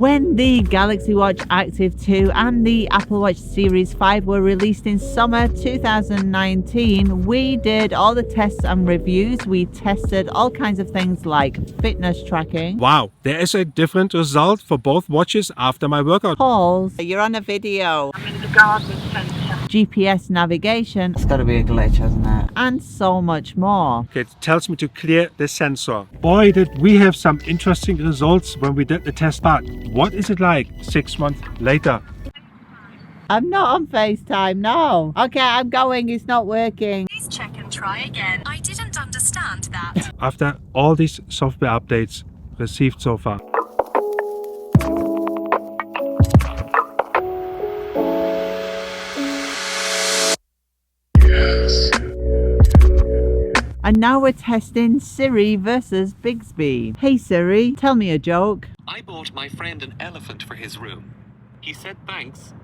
When the Galaxy Watch Active 2 and the Apple Watch Series 5 were released in summer 2019, we did all the tests and reviews. We tested all kinds of things like fitness tracking. Wow, there is a different result for both watches after my workout. Calls. You're on a video. I'm in the garden centre. GPS navigation. It's got to be a glitch, hasn't it? And so much more. Okay, it tells me to clear the sensor. Boy, did we have some interesting results when we did the test, but what is it like 6 months later? I'm not on FaceTime, no. Okay, I'm going, it's not working. Please check and try again. I didn't understand that. After all these software updates received so far. And now we're testing SIRI versus BIXBY. Hey Siri, tell me a joke. I bought my friend an elephant for his room. He said thanks.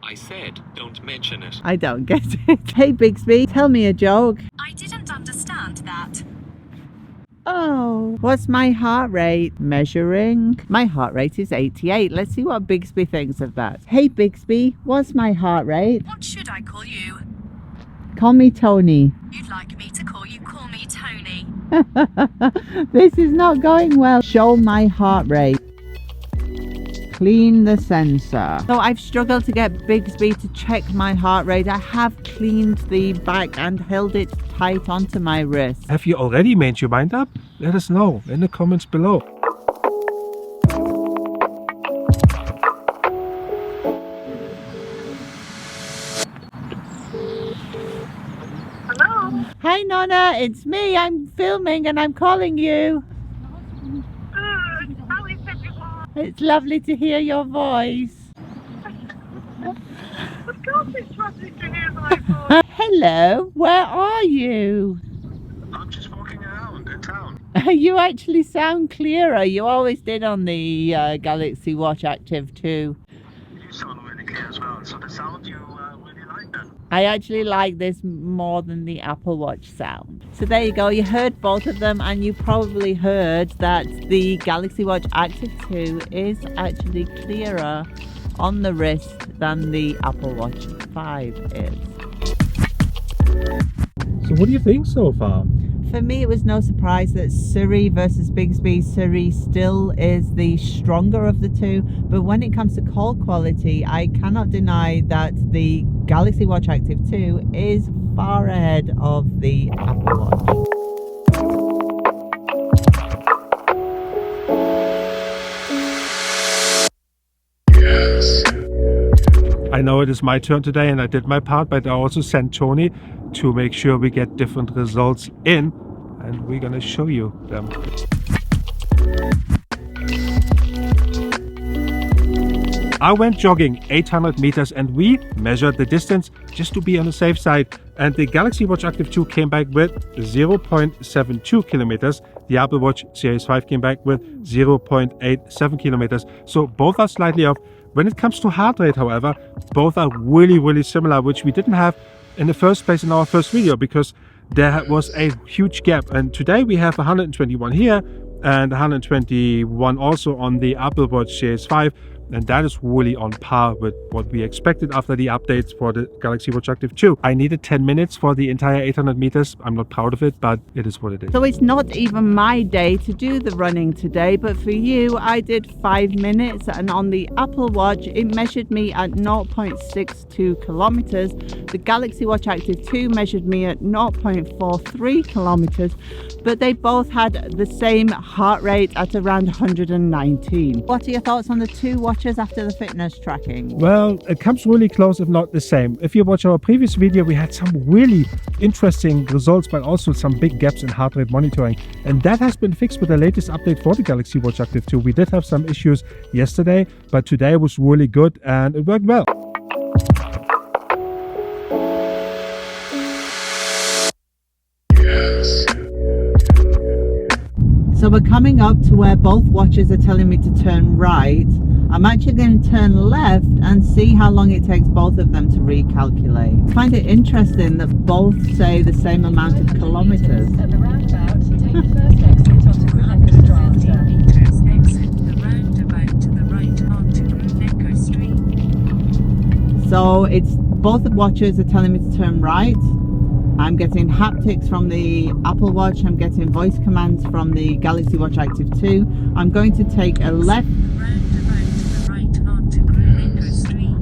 I said don't mention it. I don't get it. Hey BIXBY, tell me a joke. I didn't understand that. Oh, what's my heart rate? Measuring. My heart rate is 88. Let's see what BIXBY thinks of that. Hey BIXBY, what's my heart rate? What should I call you? Call me Tony. You'd like me to call you Call Me Tony. This is not going well. Show my heart rate. Clean the sensor. So I've struggled to get BIXBY to check my heart rate. I have cleaned the back and held it tight onto my wrist. Have you already made your mind up? Let us know in the comments below. Hello? Hi Nonna, it's me. I'm filming and I'm calling you. Good. How is everyone? It's lovely to hear your voice. Of course it's lovely to hear my voice. Hello, where are you? I'm just walking around in town. You actually sound clearer. You always did on the Galaxy Watch Active 2. You sound really clear as well. So the sound you really like then? I actually like this more than the Apple Watch sound. So there you go, you heard both of them, and you probably heard that the Galaxy Watch Active 2 is actually clearer on the wrist than the Apple Watch 5 is. So what do you think so far? For me, it was no surprise that SIRI versus BIXBY. SIRI still is the stronger of the two, but when it comes to call quality, I cannot deny that the Galaxy Watch Active 2 is far ahead of the Apple Watch. I know it is my turn today and I did my part, but I also sent Tony to make sure we get different results in, and we're gonna show you them. I went jogging 800 meters and we measured the distance just to be on the safe side, and the Galaxy Watch Active 2 came back with 0.72 kilometers. The Apple Watch Series 5 came back with 0.87 kilometers. So both are slightly off. When it comes to heart rate, however, both are really similar, which we didn't have in the first place in our first video because there was a huge gap. And today we have 121 here and 121 also on the Apple Watch Series 5. And that is really on par with what we expected after the updates for the Galaxy Watch Active 2. I needed 10 minutes for the entire 800 meters. I'm not proud of it, but it is what it is. So it's not even my day to do the running today, but for you, I did 5 minutes, and on the Apple Watch, it measured me at 0.62 kilometers. The Galaxy Watch Active 2 measured me at 0.43 kilometers, but they both had the same heart rate at around 119. What are your thoughts on the two watches after the fitness tracking? Well, it comes really close, if not the same. If you watch our previous video, we had some really interesting results, but also some big gaps in heart rate monitoring. And that has been fixed with the latest update for the Galaxy Watch Active 2. We did have some issues yesterday, but today was really good and it worked well. So we're coming up to where both watches are telling me to turn right. I'm actually going to turn left and see how long it takes both of them to recalculate. I find it interesting that both say the same amount of kilometers. At the roundabout, take the first exit onto Granada Drive. Meters, exit the roundabout to the right. So it's both the watches are telling me to turn right. I'm getting haptics from the Apple Watch. I'm getting voice commands from the Galaxy Watch Active 2. I'm going to take a left.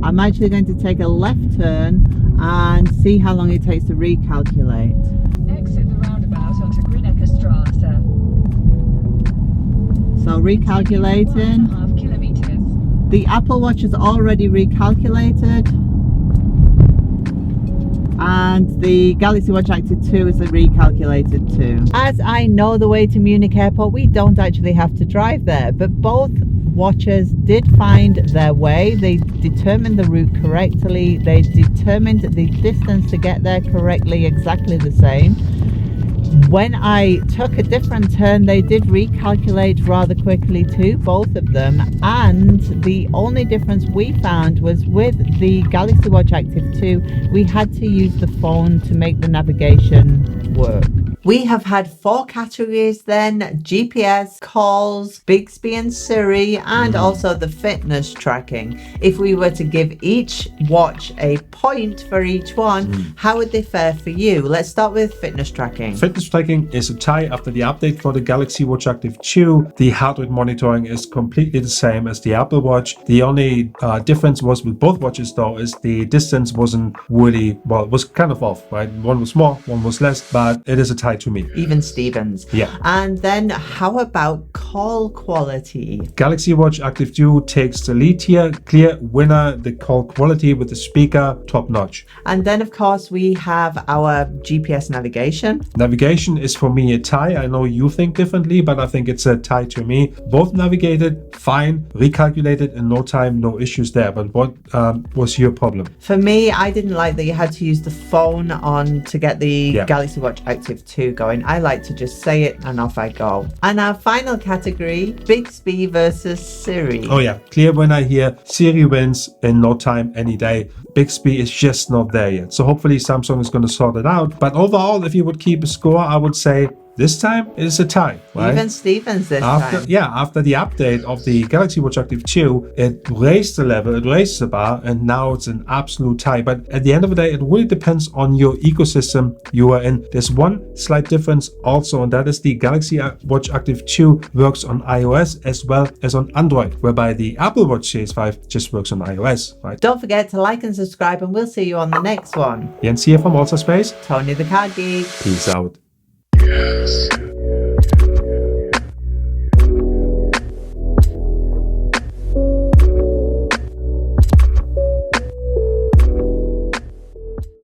I'm actually going to take a left turn and see how long it takes to recalculate. Exit the roundabout onto Grünecker Straße. So recalculating. 2.5 kilometers. The Apple Watch has already recalculated. And the Galaxy Watch Active 2 is recalculated too. As I know the way to Munich Airport, we don't actually have to drive there, but both watches did find their way. They determined the route correctly. They determined the distance to get there correctly, exactly the same. When I took a different turn, they did recalculate rather quickly too, both of them. And the only difference we found was with the Galaxy Watch Active 2, we had to use the phone to make the navigation work. We have had 4 categories then: GPS, calls, BIXBY and SIRI, and also the fitness tracking. If we were to give each watch a point for each one, how would they fare for you? Let's start with fitness tracking. Fitness tracking is a tie after the update for the Galaxy Watch Active 2. The heart rate monitoring is completely the same as the Apple Watch. The only difference was with both watches though is the distance wasn't really, well, it was kind of off, right? One was more, one was less, but it is a tie to me. Even Stevens. Yeah. And then how about call quality? Galaxy Watch Active 2 takes the lead here. Clear winner, the call quality with the speaker, top notch. And then of course we have our GPS navigation. Navigation is for me a tie. I know you think differently, but I think it's a tie to me. Both navigated fine, recalculated in no time, no issues there. But what was your problem? For me, I didn't like that you had to use the phone on to get the Galaxy Watch Active 2 going. I like to just say it and off I go. And our final category, BIXBY versus SIRI. Oh yeah, clear winner here. SIRI wins in no time, any day. BIXBY is just not there yet. So hopefully Samsung is going to sort it out. But overall, if you would keep a score, I would say this time it is a tie, right? Even Stevens this time. Yeah, after the update of the Galaxy Watch Active 2, it raised the level, it raised the bar, and now it's an absolute tie. But at the end of the day, it really depends on your ecosystem you are in. There's one slight difference also, and that is the Galaxy Watch Active 2 works on iOS as well as on Android, whereby the Apple Watch Series 5 just works on iOS, right? Don't forget to like and subscribe, and we'll see you on the next one. Jens here from Space. Tony the Card Geek. Peace out. Yes.